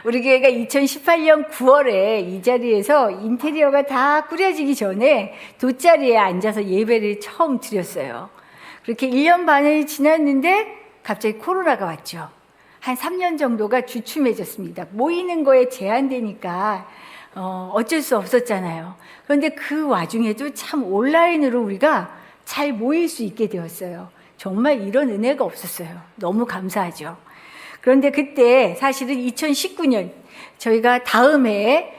우리 교회가 2018년 9월에 이 자리에서 인테리어가 다 꾸려지기 전에 돗자리에 앉아서 예배를 처음 드렸어요. 그렇게 1년 반이 지났는데 갑자기 코로나가 왔죠. 한 3년 정도가 주춤해졌습니다. 모이는 거에 제한되니까 어쩔 수 없었잖아요. 그런데 그 와중에도 참 온라인으로 우리가 잘 모일 수 있게 되었어요. 정말 이런 은혜가 없었어요. 너무 감사하죠. 그런데 그때 사실은 2019년 저희가 다음 해에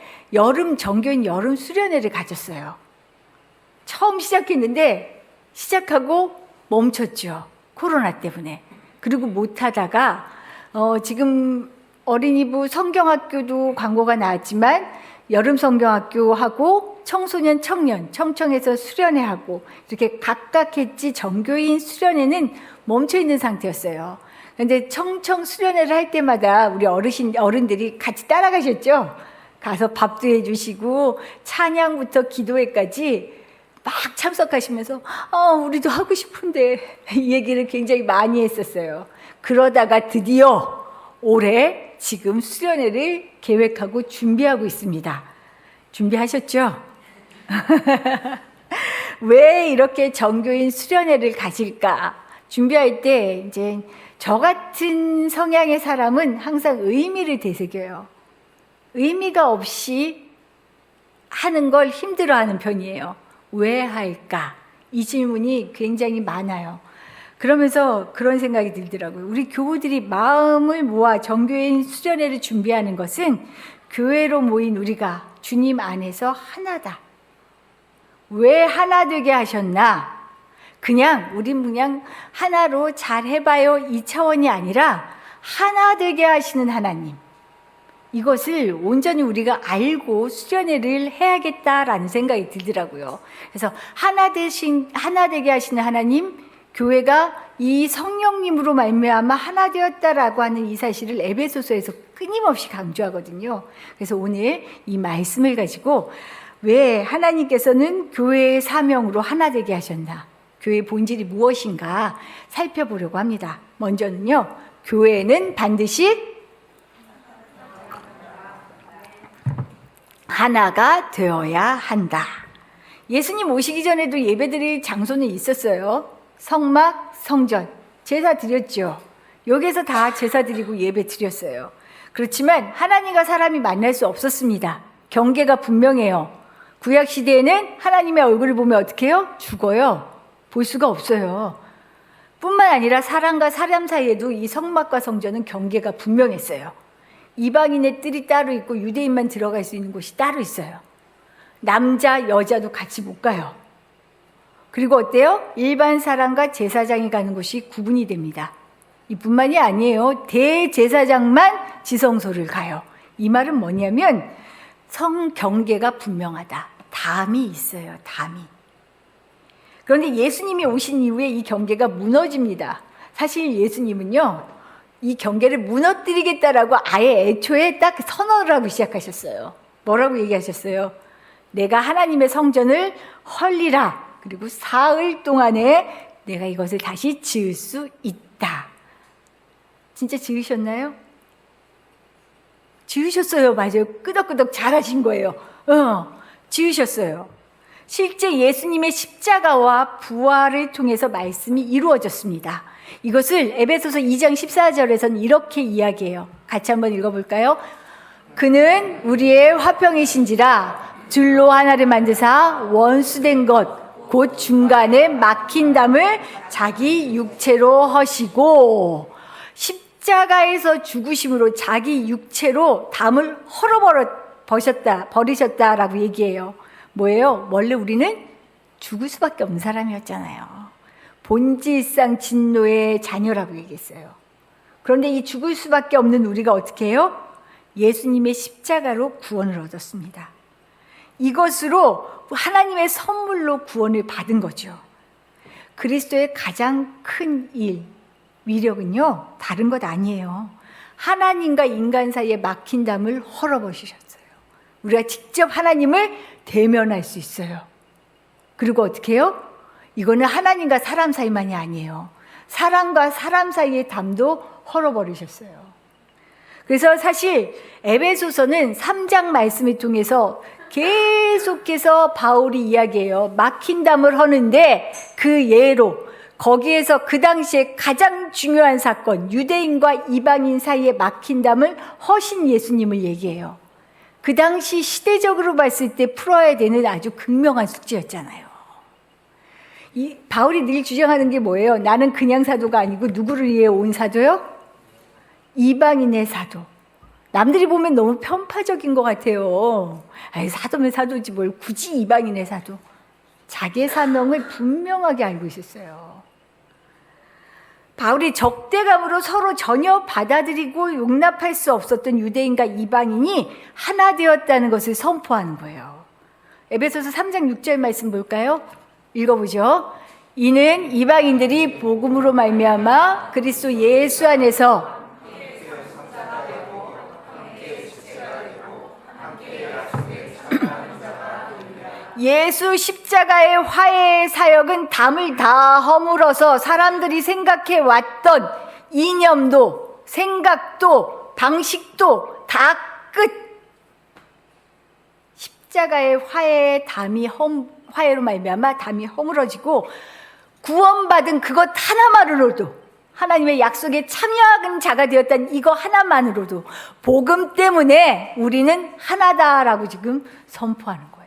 정교인 여름 수련회를 가졌어요. 처음 시작했는데 시작하고 멈췄죠. 코로나 때문에. 그리고 못하다가 지금 어린이부 성경학교도 광고가 나왔지만 여름 성경학교하고 청소년 청년 청청에서 수련회하고 이렇게 각각 했지 정교인 수련회는 멈춰있는 상태였어요. 그런데 청청 수련회를 할 때마다 우리 어른들이 같이 따라가셨죠. 가서 밥도 해주시고 찬양부터 기도회까지 막 참석하시면서 우리도 하고 싶은데 이 얘기를 굉장히 많이 했었어요. 그러다가 드디어 올해 지금 수련회를 계획하고 준비하고 있습니다. 준비하셨죠? 왜 이렇게 정교인 수련회를 가질까? 준비할 때 이제 저 같은 성향의 사람은 항상 의미를 되새겨요. 의미가 없이 하는 걸 힘들어하는 편이에요. 왜 할까? 이 질문이 굉장히 많아요. 그러면서 그런 생각이 들더라고요. 우리 교우들이 마음을 모아 정교인 수련회를 준비하는 것은 교회로 모인 우리가 주님 안에서 하나다. 왜 하나 되게 하셨나? 우린 그냥 하나로 잘 해봐요 이 차원이 아니라 하나 되게 하시는 하나님. 이것을 온전히 우리가 알고 수련회를 해야겠다라는 생각이 들더라고요. 그래서 하나 되게 하시는 하나님, 교회가 이 성령님으로 말미암아 하나 되었다라고 하는 이 사실을 에베소서에서 끊임없이 강조하거든요. 그래서 오늘 이 말씀을 가지고 왜 하나님께서는 교회의 사명으로 하나 되게 하셨나? 교회의 본질이 무엇인가 살펴보려고 합니다. 먼저는요, 교회는 반드시 하나가 되어야 한다. 예수님 오시기 전에도 예배드릴 장소는 있었어요. 성막, 성전, 제사 드렸죠. 여기서 다 제사 드리고 예배 드렸어요. 그렇지만 하나님과 사람이 만날 수 없었습니다. 경계가 분명해요. 구약 시대에는 하나님의 얼굴을 보면 어떻게 해요? 죽어요. 볼 수가 없어요. 뿐만 아니라 사람과 사람 사이에도 이 성막과 성전은 경계가 분명했어요. 이방인의 뜰이 따로 있고 유대인만 들어갈 수 있는 곳이 따로 있어요. 남자, 여자도 같이 못 가요. 그리고 어때요? 일반 사람과 제사장이 가는 곳이 구분이 됩니다. 이뿐만이 아니에요. 대제사장만 지성소를 가요. 이 말은 뭐냐면 성경계가 분명하다. 담이 있어요. 담이. 그런데 예수님이 오신 이후에 이 경계가 무너집니다. 사실 예수님은요, 이 경계를 무너뜨리겠다라고 아예 애초에 딱 선언을 하고 시작하셨어요. 뭐라고 얘기하셨어요? 내가 하나님의 성전을 헐리라. 그리고 사흘 동안에 내가 이것을 다시 지을 수 있다. 진짜 지으셨나요? 지으셨어요. 맞아요. 끄덕끄덕 잘하신 거예요. 지으셨어요. 실제 예수님의 십자가와 부활을 통해서 말씀이 이루어졌습니다. 이것을 에베소서 2장 14절에서는 이렇게 이야기해요. 같이 한번 읽어볼까요? 그는 우리의 화평이신지라 둘로 하나를 만드사 원수된 것 곧 중간에 막힌 담을 자기 육체로 허시고, 십자가에서 죽으심으로 자기 육체로 담을 버리셨다라고 얘기해요. 뭐예요? 원래 우리는 죽을 수밖에 없는 사람이었잖아요. 본질상 진노의 자녀라고 얘기했어요. 그런데 이 죽을 수밖에 없는 우리가 어떻게 해요? 예수님의 십자가로 구원을 얻었습니다. 이것으로 하나님의 선물로 구원을 받은 거죠. 그리스도의 가장 큰 일, 위력은요, 다른 것 아니에요. 하나님과 인간 사이에 막힌 담을 헐어버리셨어요. 우리가 직접 하나님을 대면할 수 있어요. 그리고 어떻게 해요? 이거는 하나님과 사람 사이만이 아니에요. 사람과 사람 사이의 담도 헐어버리셨어요. 그래서 사실 에베소서는 3장 말씀을 통해서 계속해서 바울이 이야기해요. 막힌 담을 허는데 그 예로 거기에서 그 당시에 가장 중요한 사건, 유대인과 이방인 사이에 막힌 담을 허신 예수님을 얘기해요. 그 당시 시대적으로 봤을 때 풀어야 되는 아주 극명한 숙제였잖아요. 바울이 늘 주장하는 게 뭐예요? 나는 그냥 사도가 아니고 누구를 위해 온 사도요? 이방인의 사도. 남들이 보면 너무 편파적인 것 같아요. 사도면 사도지 뭘 굳이 이방인의 사도. 자기의 사명을 분명하게 알고 있었어요. 바울이 적대감으로 서로 전혀 받아들이고 용납할 수 없었던 유대인과 이방인이 하나 되었다는 것을 선포하는 거예요. 에베소서 3장 6절 말씀 볼까요? 읽어보죠. 이는 이방인들이 복음으로 말미암아 그리스도 예수 안에서 예수 십자가의 화해의 사역은 담을 다 허물어서 사람들이 생각해 왔던 이념도 생각도 방식도 다 끝. 십자가의 화해의 화해로 말미암아 담이 허물어지고 구원받은 그것 하나만으로도 하나님의 약속에 참여한 자가 되었다는 이거 하나만으로도 복음 때문에 우리는 하나다라고 지금 선포하는 거예요.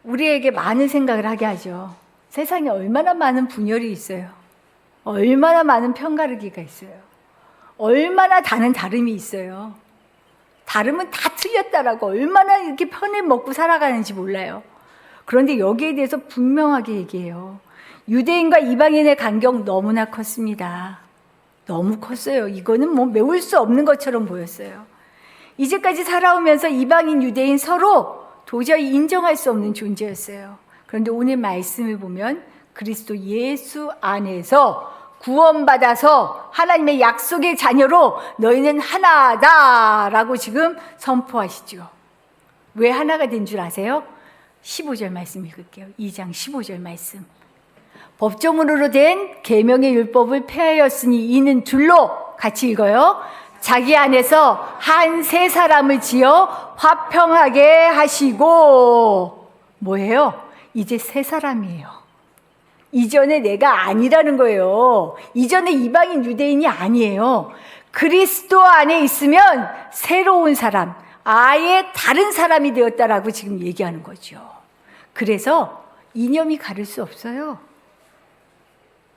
우리에게 많은 생각을 하게 하죠. 세상에 얼마나 많은 분열이 있어요. 얼마나 많은 편가르기가 있어요. 얼마나 다름이 있어요. 다름은 다 틀렸다라고 얼마나 이렇게 편에 먹고 살아가는지 몰라요. 그런데 여기에 대해서 분명하게 얘기해요. 유대인과 이방인의 간격 너무나 컸습니다. 너무 컸어요. 이거는 뭐 메울 수 없는 것처럼 보였어요. 이제까지 살아오면서 이방인, 유대인 서로 도저히 인정할 수 없는 존재였어요. 그런데 오늘 말씀을 보면 그리스도 예수 안에서 구원받아서 하나님의 약속의 자녀로 너희는 하나다라고 지금 선포하시죠. 왜 하나가 된 줄 아세요? 15절 말씀 읽을게요. 2장 15절 말씀. 법조문으로 된 계명의 율법을 폐하였으니 이는 둘로 같이 읽어요. 자기 안에서 한 세 사람을 지어 화평하게 하시고 뭐예요? 이제 세 사람이에요. 이전에 내가 아니라는 거예요. 이전에 이방인 유대인이 아니에요. 그리스도 안에 있으면 새로운 사람, 아예 다른 사람이 되었다라고 지금 얘기하는 거죠. 그래서 이념이 가릴 수 없어요.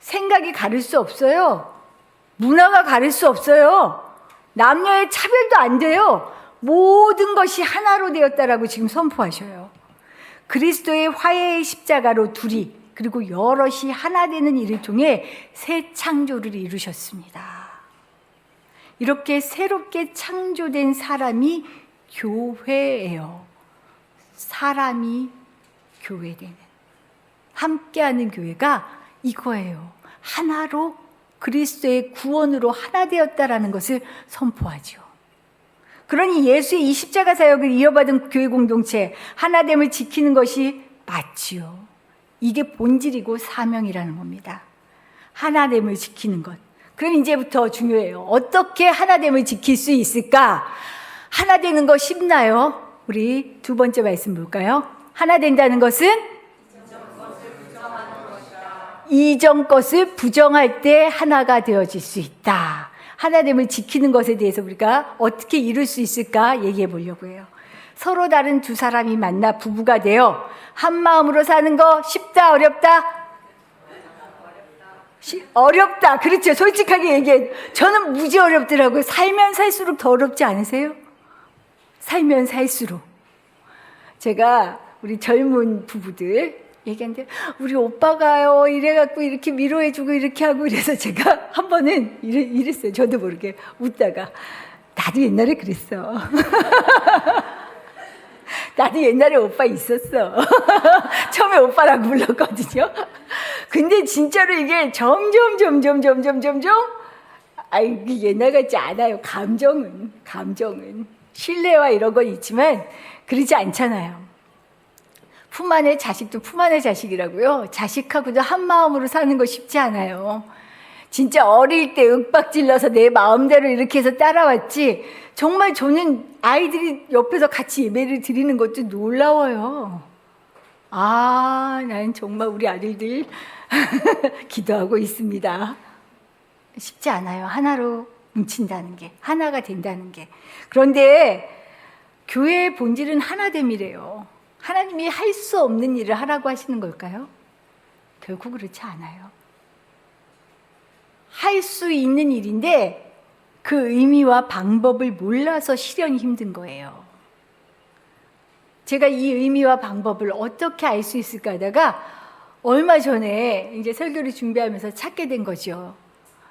생각이 가릴 수 없어요. 문화가 가릴 수 없어요. 남녀의 차별도 안 돼요. 모든 것이 하나로 되었다라고 지금 선포하셔요. 그리스도의 화해의 십자가로 둘이 그리고 여럿이 하나 되는 일을 통해 새 창조를 이루셨습니다. 이렇게 새롭게 창조된 사람이 교회예요. 사람이 교회되는 함께하는 교회가 이거예요. 하나로 그리스도의 구원으로 하나 되었다라는 것을 선포하죠. 그러니 예수의 이 십자가 사역을 이어받은 교회 공동체 하나됨을 지키는 것이 맞지요. 이게 본질이고 사명이라는 겁니다. 하나됨을 지키는 것. 그럼 이제부터 중요해요. 어떻게 하나됨을 지킬 수 있을까? 하나 되는 거 쉽나요? 우리 두 번째 말씀 볼까요? 하나 된다는 것은 이전 것을 부정할 때 하나가 되어질 수 있다. 하나됨을 지키는 것에 대해서 우리가 어떻게 이룰 수 있을까 얘기해 보려고 해요. 서로 다른 두 사람이 만나 부부가 되어 한 마음으로 사는 거 쉽다, 어렵다? 어렵다. 그렇죠. 솔직하게 얘기해. 저는 무지 어렵더라고요. 살면 살수록 더 어렵지 않으세요? 살면 살수록. 제가 우리 젊은 부부들 얘기하는데 우리 오빠가요 이래갖고 이렇게 위로해주고 이렇게 하고 이래서 제가 한 번은 이랬어요. 저도 모르게 웃다가 나도 옛날에 그랬어. 나도 옛날에 오빠 있었어. 처음에 오빠라고 불렀거든요. 근데 진짜로 이게 점점 이게 옛날 같지 않아요. 감정은 신뢰와 이런 건 있지만 그러지 않잖아요. 품 안의 자식도 품 안의 자식이라고요. 자식하고도 한 마음으로 사는 거 쉽지 않아요. 진짜 어릴 때 윽박질러서 내 마음대로 이렇게 해서 따라왔지. 정말 저는 아이들이 옆에서 같이 예배를 드리는 것도 놀라워요. 난 정말 우리 아들들 기도하고 있습니다. 쉽지 않아요. 하나로 뭉친다는 게, 하나가 된다는 게. 그런데 교회의 본질은 하나됨이래요. 하나님이 할 수 없는 일을 하라고 하시는 걸까요? 결코 그렇지 않아요. 할 수 있는 일인데 그 의미와 방법을 몰라서 실현이 힘든 거예요. 제가 이 의미와 방법을 어떻게 알 수 있을까 하다가 얼마 전에 이제 설교를 준비하면서 찾게 된 거죠.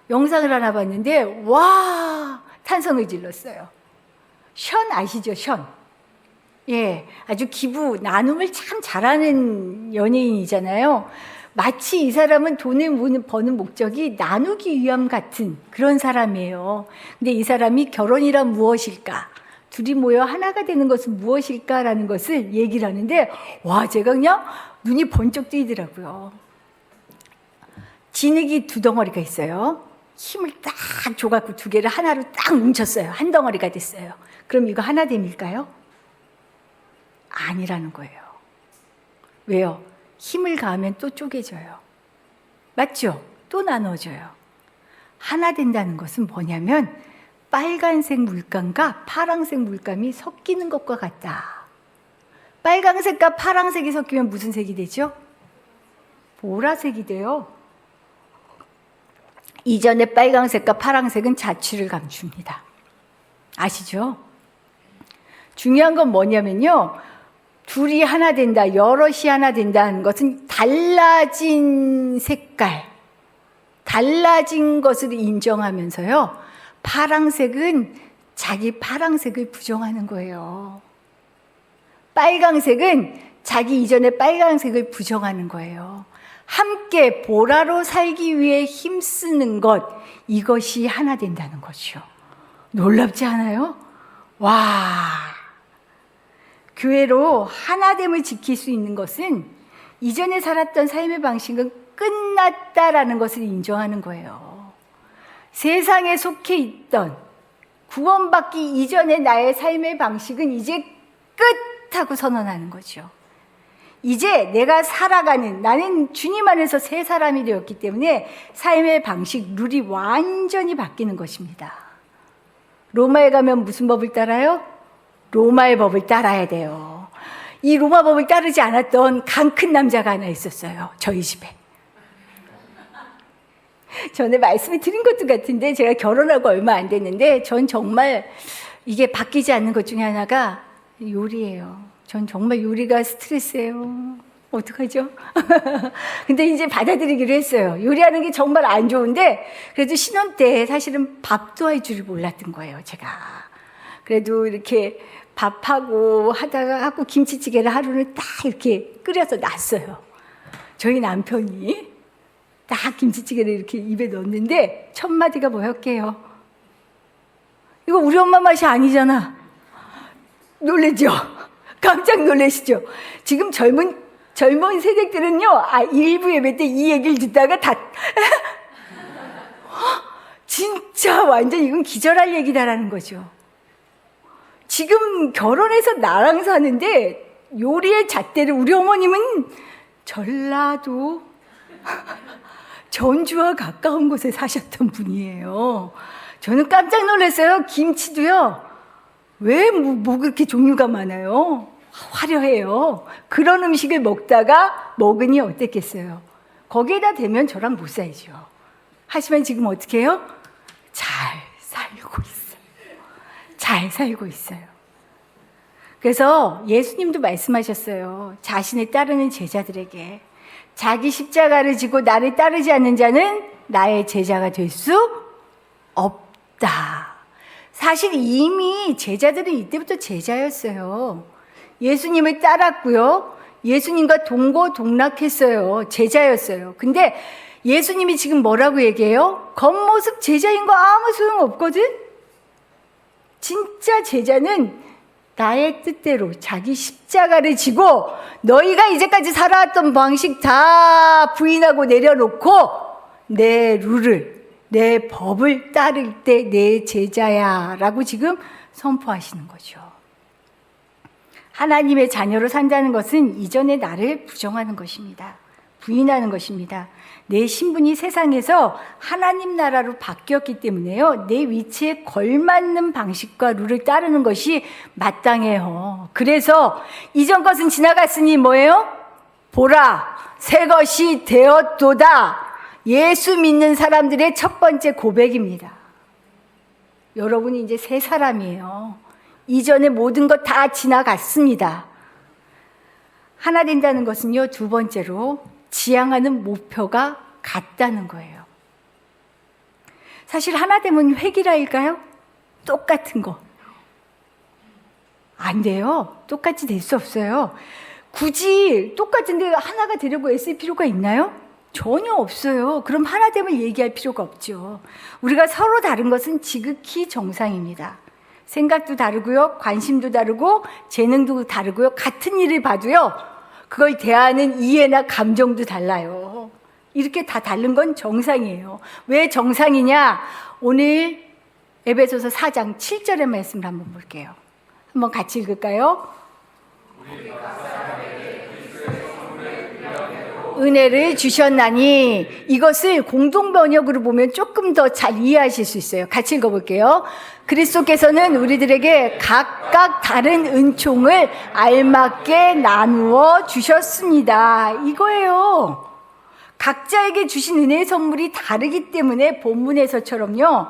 영상을 하나 봤는데 와, 탄성을 질렀어요. 션 아시죠? 션. 예, 아주 기부 나눔을 참 잘하는 연예인이잖아요. 마치 이 사람은 돈을 버는 목적이 나누기 위함 같은 그런 사람이에요. 근데 이 사람이 결혼이란 무엇일까? 둘이 모여 하나가 되는 것은 무엇일까라는 것을 얘기를 하는데 와, 제가 그냥 눈이 번쩍 뜨이더라고요. 진흙이 두 덩어리가 있어요. 힘을 딱 줘갖고 두 개를 하나로 딱 뭉쳤어요. 한 덩어리가 됐어요. 그럼 이거 하나됨일까요? 아니라는 거예요. 왜요? 힘을 가하면 또 쪼개져요. 맞죠? 또 나눠져요. 하나 된다는 것은 뭐냐면 빨간색 물감과 파란색 물감이 섞이는 것과 같다. 빨간색과 파란색이 섞이면 무슨 색이 되죠? 보라색이 돼요. 이전에 빨간색과 파란색은 자취를 감춥니다. 아시죠? 중요한 건 뭐냐면요. 둘이 하나 된다, 여럿이 하나 된다는 것은 달라진 색깔, 달라진 것을 인정하면서요. 파란색은 자기 파란색을 부정하는 거예요. 빨강색은 자기 이전의 빨강색을 부정하는 거예요. 함께 보라로 살기 위해 힘쓰는 것, 이것이 하나 된다는 거죠. 놀랍지 않아요? 와, 교회로 하나됨을 지킬 수 있는 것은 이전에 살았던 삶의 방식은 끝났다라는 것을 인정하는 거예요. 세상에 속해 있던 구원받기 이전의 나의 삶의 방식은 이제 끝하고 선언하는 거죠. 이제 내가 살아가는, 나는 주님 안에서 새 사람이 되었기 때문에 삶의 방식, 룰이 완전히 바뀌는 것입니다. 로마에 가면 무슨 법을 따라요? 로마의 법을 따라야 돼요. 이 로마 법을 따르지 않았던 강 큰 남자가 하나 있었어요. 저희 집에. 전에 말씀을 드린 것도 같은데 제가 결혼하고 얼마 안 됐는데 전 정말 이게 바뀌지 않는 것 중에 하나가 요리예요. 전 정말 요리가 스트레스예요. 어떡하죠? 근데 이제 받아들이기로 했어요. 요리하는 게 정말 안 좋은데 그래도 신혼 때 사실은 밥도 할 줄을 몰랐던 거예요, 제가. 그래도 이렇게 밥하고 하다가 하고 김치찌개를 하루는 딱 이렇게 끓여서 놨어요. 저희 남편이 딱 김치찌개를 이렇게 입에 넣었는데 첫 마디가 뭐였게요? 이거 우리 엄마 맛이 아니잖아. 놀라죠? 깜짝 놀라시죠? 지금 젊은 세대들은요, 일부 예배 때 이 얘기를 듣다가 진짜 완전 이건 기절할 얘기다라는 거죠. 지금 결혼해서 나랑 사는데 요리의 잣대를 우리 어머님은 전라도 전주와 가까운 곳에 사셨던 분이에요. 저는 깜짝 놀랐어요. 김치도요. 왜 뭐 그렇게 종류가 많아요? 화려해요. 그런 음식을 먹으니 어땠겠어요? 거기에다 대면 저랑 못 살죠. 하지만 지금 어떻게 해요? 잘 살고 있어요. 잘 살고 있어요. 그래서 예수님도 말씀하셨어요. 자신을 따르는 제자들에게 자기 십자가를 지고 나를 따르지 않는 자는 나의 제자가 될 수 없다. 사실 이미 제자들은 이때부터 제자였어요. 예수님을 따랐고요. 예수님과 동고동락했어요. 제자였어요. 근데 예수님이 지금 뭐라고 얘기해요? 겉모습 제자인 거 아무 소용없거든? 진짜 제자는 나의 뜻대로 자기 십자가를 지고 너희가 이제까지 살아왔던 방식 다 부인하고 내려놓고 내 룰을, 내 법을 따를 때 내 제자야 라고 지금 선포하시는 거죠. 하나님의 자녀로 산다는 것은 이전의 나를 부정하는 것입니다. 부인하는 것입니다. 내 신분이 세상에서 하나님 나라로 바뀌었기 때문에요. 내 위치에 걸맞는 방식과 룰을 따르는 것이 마땅해요. 그래서 이전 것은 지나갔으니 뭐예요? 보라, 새 것이 되었도다. 예수 믿는 사람들의 첫 번째 고백입니다. 여러분이 이제 새 사람이에요. 이전에 모든 것 다 지나갔습니다. 하나 된다는 것은요, 두 번째로 지향하는 목표가 같다는 거예요. 사실 하나 되면 획일화일까요? 똑같은 거. 안 돼요. 똑같이 될 수 없어요. 굳이 똑같은데 하나가 되려고 애쓸 필요가 있나요? 전혀 없어요. 그럼 하나 됨을 얘기할 필요가 없죠. 우리가 서로 다른 것은 지극히 정상입니다. 생각도 다르고요, 관심도 다르고, 재능도 다르고요, 같은 일을 봐도요, 그걸 대하는 이해나 감정도 달라요. 이렇게 다 다른 건 정상이에요. 왜 정상이냐? 오늘 에베소서 4장 7절의 말씀을 한번 볼게요. 한번 같이 읽을까요? 은혜를 주셨나니, 이것을 공동 번역으로 보면 조금 더 잘 이해하실 수 있어요. 같이 읽어볼게요. 그리스도께서는 우리들에게 각각 다른 은총을 알맞게 나누어 주셨습니다. 이거예요. 각자에게 주신 은혜의 선물이 다르기 때문에 본문에서처럼요,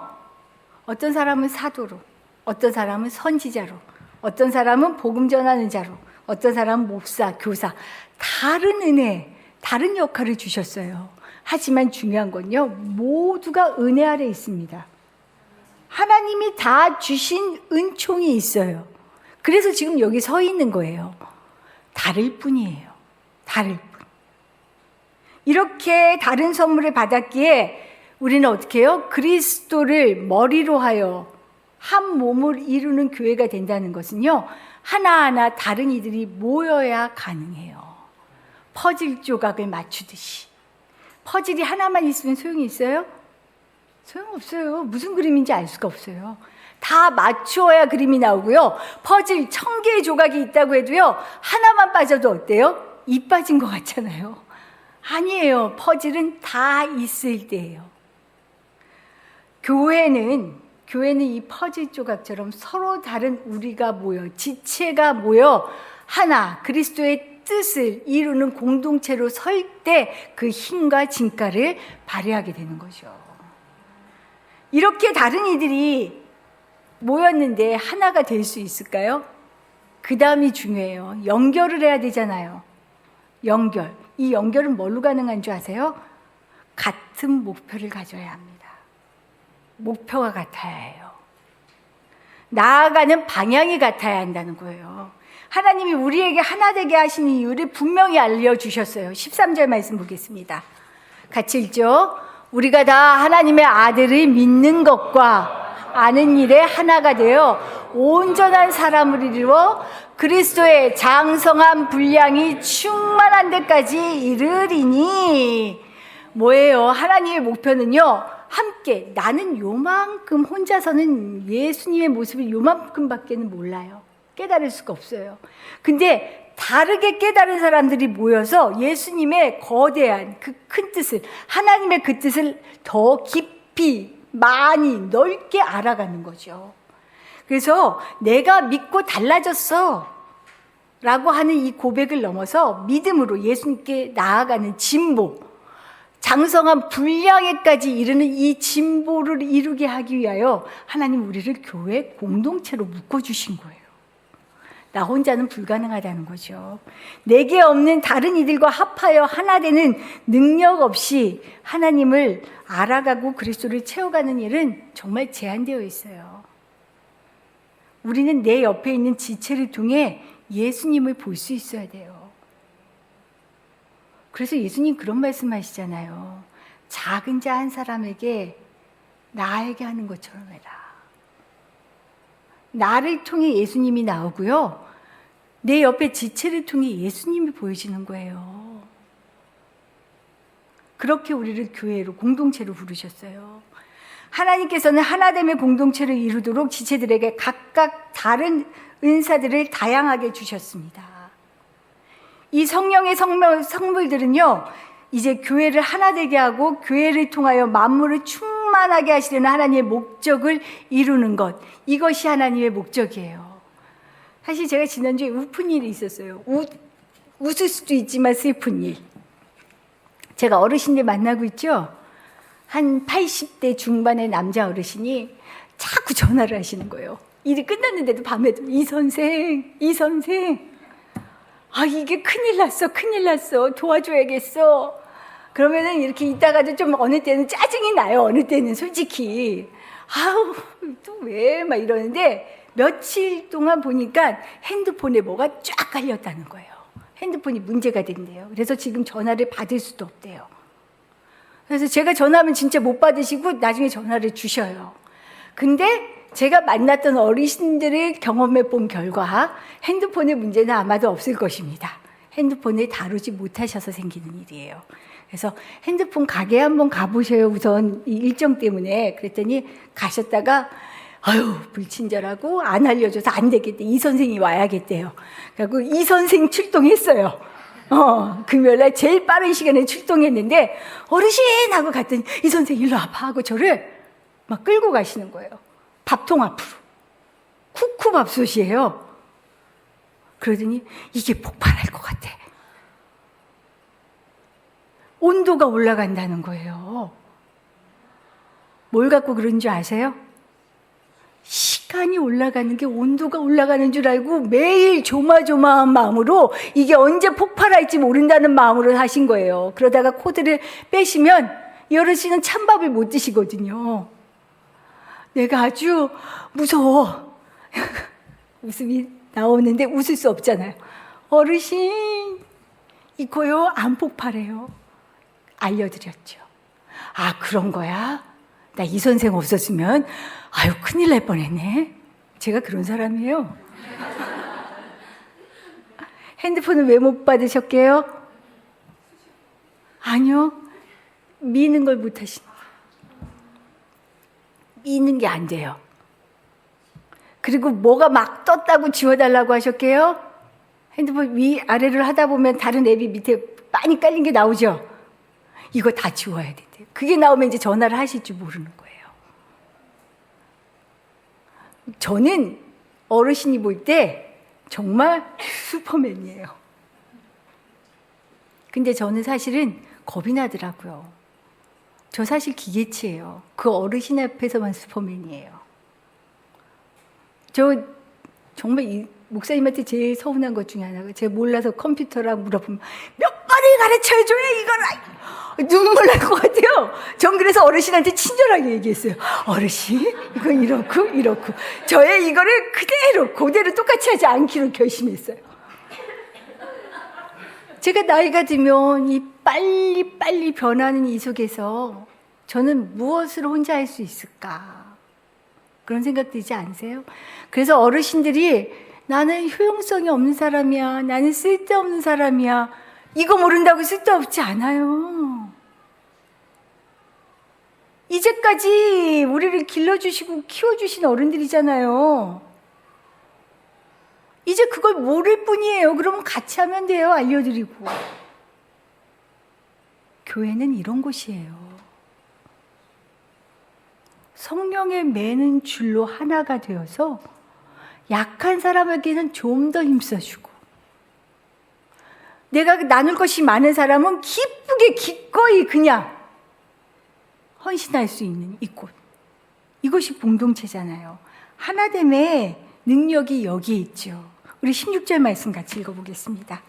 어떤 사람은 사도로, 어떤 사람은 선지자로, 어떤 사람은 복음 전하는 자로, 어떤 사람은 목사, 교사, 다른 은혜, 다른 역할을 주셨어요. 하지만 중요한 건요, 모두가 은혜 아래 있습니다. 하나님이 다 주신 은총이 있어요. 그래서 지금 여기 서 있는 거예요. 다를 뿐이에요. 다를 뿐. 이렇게 다른 선물을 받았기에 우리는 어떻게 해요? 그리스도를 머리로 하여 한 몸을 이루는 교회가 된다는 것은요, 하나하나 다른 이들이 모여야 가능해요. 퍼즐 조각을 맞추듯이. 퍼즐이 하나만 있으면 소용이 있어요? 소용없어요. 무슨 그림인지 알 수가 없어요. 다 맞추어야 그림이 나오고요. 퍼즐 1000개의 조각이 있다고 해도요, 하나만 빠져도 어때요? 이 빠진 것 같잖아요. 아니에요. 퍼즐은 다 있을 때예요. 교회는 이 퍼즐 조각처럼 서로 다른 우리가 모여, 지체가 모여 하나, 그리스도의 뜻을 이루는 공동체로 설 때 그 힘과 진가를 발휘하게 되는 거죠. 이렇게 다른 이들이 모였는데 하나가 될 수 있을까요? 그 다음이 중요해요. 연결을 해야 되잖아요. 연결. 이 연결은 뭘로 가능한 줄 아세요? 같은 목표를 가져야 합니다. 목표가 같아야 해요. 나아가는 방향이 같아야 한다는 거예요. 하나님이 우리에게 하나 되게 하신 이유를 분명히 알려주셨어요. 13절 말씀 보겠습니다. 같이 읽죠. 우리가 다 하나님의 아들을 믿는 것과 아는 일에 하나가 되어 온전한 사람을 이루어 그리스도의 장성한 분량이 충만한 데까지 이르리니. 뭐예요? 하나님의 목표는요, 함께, 나는 요만큼 혼자서는 예수님의 모습을 요만큼밖에는 몰라요. 깨달을 수가 없어요. 근데 다르게 깨달은 사람들이 모여서 예수님의 거대한 그 큰 뜻을, 하나님의 그 뜻을 더 깊이, 많이, 넓게 알아가는 거죠. 그래서 내가 믿고 달라졌어 라고 하는 이 고백을 넘어서 믿음으로 예수님께 나아가는 진보, 장성한 분량에까지 이르는 이 진보를 이루게 하기 위하여 하나님 우리를 교회 공동체로 묶어주신 거예요. 나 혼자는 불가능하다는 거죠. 내게 없는 다른 이들과 합하여 하나 되는 능력 없이 하나님을 알아가고 그리스도를 채워가는 일은 정말 제한되어 있어요. 우리는 내 옆에 있는 지체를 통해 예수님을 볼 수 있어야 돼요. 그래서 예수님 그런 말씀하시잖아요. 작은 자 한 사람에게 나에게 하는 것처럼 해라. 나를 통해 예수님이 나오고요, 내 옆에 지체를 통해 예수님이 보여지는 거예요. 그렇게 우리를 교회로, 공동체로 부르셨어요. 하나님께서는 하나됨의 공동체를 이루도록 지체들에게 각각 다른 은사들을 다양하게 주셨습니다. 이 성령의 성물들은요, 이제 교회를 하나 되게 하고 교회를 통하여 만물을 충만하게 하시려는 하나님의 목적을 이루는 것, 이것이 하나님의 목적이에요. 사실 제가 지난주에 웃픈 일이 있었어요. 웃을 수도 있지만 슬픈 일. 제가 어르신들 만나고 있죠. 한 80대 중반의 남자 어르신이 자꾸 전화를 하시는 거예요. 일이 끝났는데도 밤에도 이 선생 이게 큰일 났어 도와줘야겠어. 그러면은 이렇게 있다가도 좀 어느 때는 짜증이 나요. 어느 때는 솔직히 또 왜 막 이러는데, 며칠 동안 보니까 핸드폰에 뭐가 쫙 깔렸다는 거예요. 핸드폰이 문제가 된대요. 그래서 지금 전화를 받을 수도 없대요. 그래서 제가 전화하면 진짜 못 받으시고 나중에 전화를 주셔요. 근데 제가 만났던 어르신들을 경험해 본 결과 핸드폰의 문제는 아마도 없을 것입니다. 핸드폰을 다루지 못하셔서 생기는 일이에요. 그래서 핸드폰 가게에 한번 가보셔요. 우선 이 일정 때문에. 그랬더니 가셨다가 불친절하고 안 알려줘서 안 되겠대. 이 선생이 와야겠대요. 그래서 이 선생 출동했어요. 금요일날 제일 빠른 시간에 출동했는데, 어르신! 하고 갔더니 이 선생 일로 와봐 하고 저를 막 끌고 가시는 거예요. 밥통 앞으로. 쿠쿠밥솥이에요. 그러더니 이게 폭발할 것 같아. 온도가 올라간다는 거예요. 뭘 갖고 그런 줄 아세요? 시간이 올라가는 게 온도가 올라가는 줄 알고 매일 조마조마한 마음으로 이게 언제 폭발할지 모른다는 마음으로 하신 거예요. 그러다가 코드를 빼시면 이 어르신은 찬밥을 못 드시거든요. 내가 아주 무서워. 웃음이 나오는데 웃을 수 없잖아요. 어르신, 이거요 안 폭발해요. 알려드렸죠. 그런 거야? 나 이 선생 없었으면 큰일 날 뻔했네. 제가 그런 사람이에요. 핸드폰은 왜 못 받으셨게요? 아니요. 미는 걸 못 하시는 거예요. 미는 게 안 돼요. 그리고 뭐가 막 떴다고 지워달라고 하셨게요? 핸드폰 위아래를 하다 보면 다른 앱이 밑에 많이 깔린 게 나오죠? 이거 다 지워야 된대요. 그게 나오면 이제 전화를 하실 줄 모르는 거예요. 저는 어르신이 볼 때 정말 슈퍼맨이에요. 근데 저는 사실은 겁이 나더라고요. 저 사실 기계치예요. 그 어르신 앞에서만 슈퍼맨이에요. 저 정말 이 목사님한테 제일 서운한 것 중에 하나가, 제가 몰라서 컴퓨터랑 물어보면 몇 번을 가르쳐줘야 이걸 눈물 날 것 같아요. 전 그래서 어르신한테 친절하게 얘기했어요. 어르신, 이건 이렇고 저의 이거를 그대로 똑같이 하지 않기로 결심했어요. 제가 나이가 들면 이 빨리 변하는 이 속에서 저는 무엇을 혼자 할 수 있을까? 그런 생각 들지 않으세요? 그래서 어르신들이 나는 효용성이 없는 사람이야, 나는 쓸데없는 사람이야, 이거 모른다고 쓸데없지 않아요. 이제까지 우리를 길러주시고 키워주신 어른들이잖아요. 이제 그걸 모를 뿐이에요. 그러면 같이 하면 돼요. 알려드리고. 교회는 이런 곳이에요. 성령의 매는 줄로 하나가 되어서 약한 사람에게는 좀 더 힘써주고, 내가 나눌 것이 많은 사람은 기쁘게 기꺼이 그냥 헌신할 수 있는 이곳. 이것이 공동체잖아요. 하나됨의 능력이 여기에 있죠. 우리 16절 말씀 같이 읽어보겠습니다.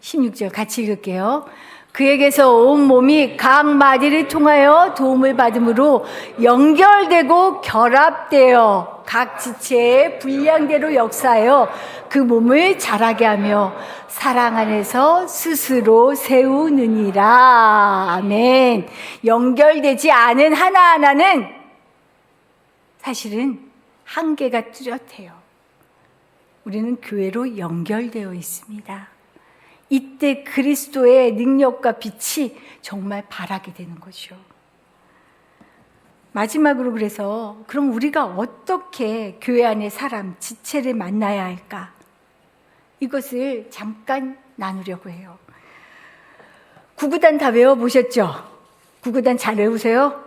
16절 같이 읽을게요. 그에게서 온 몸이 각 마디를 통하여 도움을 받음으로 연결되고 결합되어 각 지체의 분량대로 역사하여 그 몸을 자라게 하며 사랑 안에서 스스로 세우느니라. 아멘. 연결되지 않은 하나하나는 사실은 한계가 뚜렷해요. 우리는 교회로 연결되어 있습니다. 이때 그리스도의 능력과 빛이 정말 발하게 되는 거죠. 마지막으로 그래서 그럼 우리가 어떻게 교회 안의 사람, 지체를 만나야 할까? 이것을 잠깐 나누려고 해요. 구구단 다 외워보셨죠? 구구단 잘 외우세요?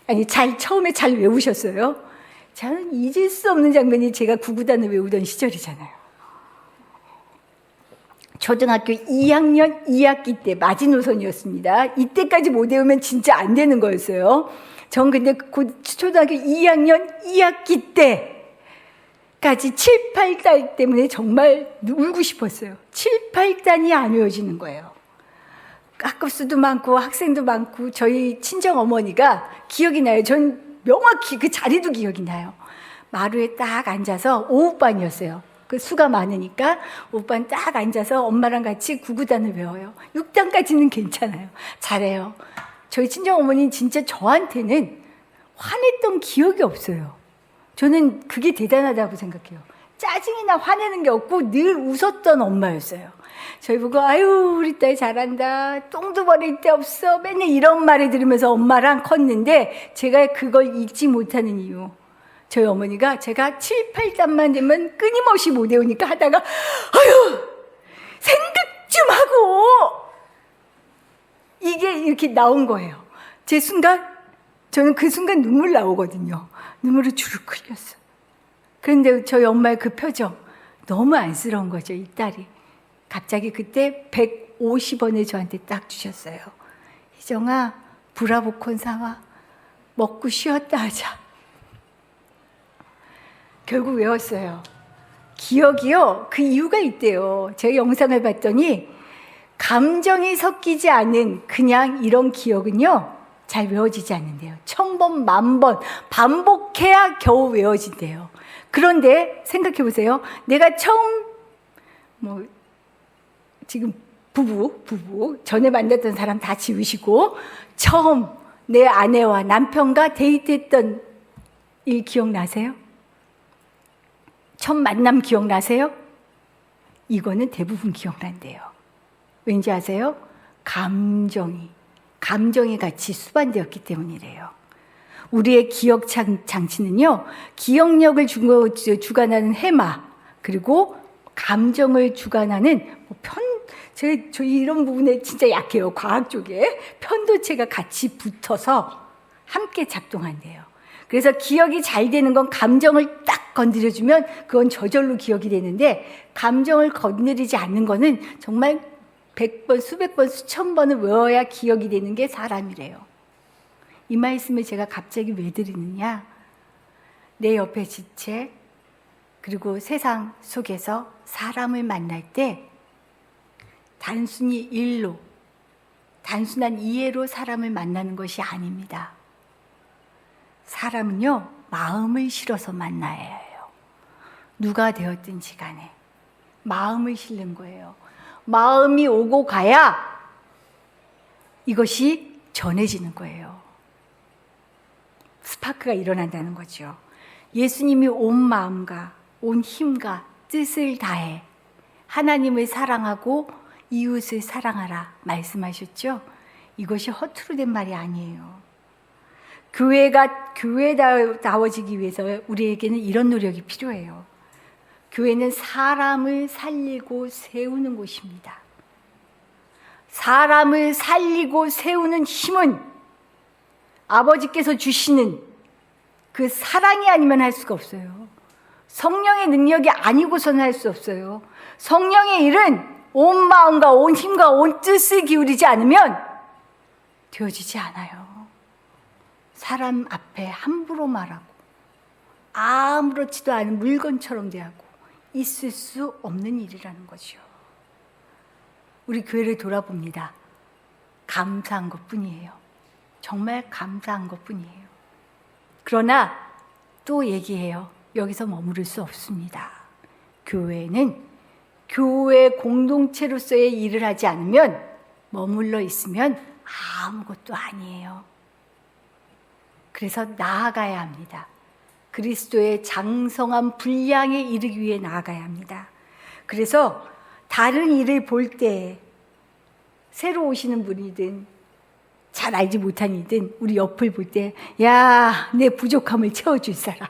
아니, 처음에 잘 외우셨어요? 저는 잊을 수 없는 장면이 제가 구구단을 외우던 시절이잖아요. 초등학교 2학년 2학기 때 마지노선이었습니다. 이때까지 못 외우면 진짜 안 되는 거였어요. 전 근데 초등학교 2학년 2학기 때까지 7, 8단 때문에 정말 울고 싶었어요. 7, 8단이 안 외워지는 거예요. 학급수도 많고 학생도 많고 저희 친정어머니가 기억이 나요. 전 명확히 그 자리도 기억이 나요. 마루에 딱 앉아서 오후반이었어요. 그 수가 많으니까 오후반 딱 앉아서 엄마랑 같이 구구단을 외워요. 6단까지는 괜찮아요. 잘해요. 저희 친정어머니는 진짜 저한테는 화냈던 기억이 없어요. 저는 그게 대단하다고 생각해요. 짜증이나 화내는 게 없고 늘 웃었던 엄마였어요. 저희 보고 아유 우리 딸 잘한다. 똥도 버릴 데 없어. 맨날 이런 말을 들으면서 엄마랑 컸는데 제가 그걸 잊지 못하는 이유. 저희 어머니가 제가 7, 8단만 되면 끊임없이 못 외우니까 하다가 아유 생각 좀 하고 이게 이렇게 나온 거예요. 저는 그 순간 눈물 나오거든요. 눈물을 주르륵 흘렸어. 그런데 저희 엄마의 그 표정 너무 안쓰러운 거죠. 이 딸이. 갑자기 그때 150원을 저한테 딱 주셨어요. 희정아 브라보콘 사와. 먹고 쉬었다 하자. 결국 외웠어요. 기억이요. 그 이유가 있대요. 제가 영상을 봤더니 감정이 섞이지 않은 그냥 이런 기억은요. 잘 외워지지 않는데요. 1000번, 10,000번 반복해야 겨우 외워진대요. 그런데 생각해 보세요. 내가 처음 지금 부부 전에 만났던 사람 다 지우시고 처음 내 아내와 남편과 데이트했던 일 기억나세요? 첫 만남 기억나세요? 이거는 대부분 기억난대요. 왠지 아세요? 감정이 같이 수반되었기 때문이래요. 우리의 기억 장치는요, 기억력을 주관하는 해마, 그리고 감정을 주관하는 저 이런 부분에 진짜 약해요. 과학 쪽에 편도체가 같이 붙어서 함께 작동한대요. 그래서 기억이 잘 되는 건 감정을 딱 건드려주면 그건 저절로 기억이 되는데 감정을 건드리지 않는 거는 정말 100번, 수백 번, 수천 번을 외워야 기억이 되는 게 사람이래요. 이 말씀을 제가 갑자기 왜 드리느냐? 내 옆에 지체, 그리고 세상 속에서 사람을 만날 때 단순히 일로, 단순한 이해로 사람을 만나는 것이 아닙니다. 사람은요, 마음을 실어서 만나야 해요. 누가 되었든지 간에 마음을 실는 거예요. 마음이 오고 가야 이것이 전해지는 거예요. 스파크가 일어난다는 거죠. 예수님이 온 마음과 온 힘과 뜻을 다해 하나님을 사랑하고 이웃을 사랑하라 말씀하셨죠? 이것이 허투루 된 말이 아니에요. 교회다워지기 위해서 우리에게는 이런 노력이 필요해요. 교회는 사람을 살리고 세우는 곳입니다. 사람을 살리고 세우는 힘은 아버지께서 주시는 그 사랑이 아니면 할 수가 없어요. 성령의 능력이 아니고서는 할 수 없어요. 성령의 일은 온 마음과 온 힘과 온 뜻을 기울이지 않으면 되어지지 않아요. 사람 앞에 함부로 말하고 아무렇지도 않은 물건처럼 대하고 있을 수 없는 일이라는 거죠. 우리 교회를 돌아봅니다. 감사한 것뿐이에요. 정말 감사한 것뿐이에요. 그러나 또 얘기해요. 여기서 머무를 수 없습니다. 교회는 교회 공동체로서의 일을 하지 않으면 머물러 있으면 아무것도 아니에요. 그래서 나아가야 합니다. 그리스도의 장성한 분량에 이르기 위해 나아가야 합니다. 그래서 다른 일을 볼 때 새로 오시는 분이든 잘 알지 못한 이든 우리 옆을 볼 때, 야, 내 부족함을 채워줄 사람.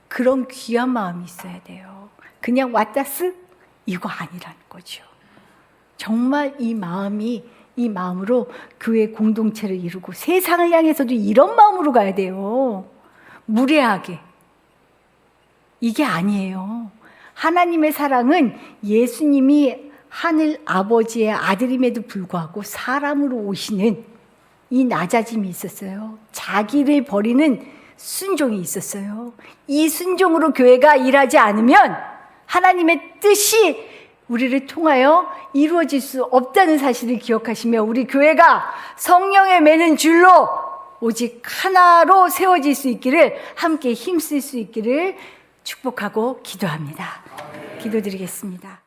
그런 귀한 마음이 있어야 돼요. 그냥 왔다 쓱 이거 아니라는 거죠. 정말 이 마음으로 교회 공동체를 이루고 세상을 향해서도 이런 마음으로 가야 돼요. 무례하게. 이게 아니에요. 하나님의 사랑은 예수님이 하늘 아버지의 아들임에도 불구하고 사람으로 오시는 이 낮아짐이 있었어요. 자기를 버리는 순종이 있었어요. 이 순종으로 교회가 일하지 않으면 하나님의 뜻이 우리를 통하여 이루어질 수 없다는 사실을 기억하시며 우리 교회가 성령의 매는 줄로 오직 하나로 세워질 수 있기를 함께 힘쓸 수 있기를 축복하고 기도합니다. 기도드리겠습니다.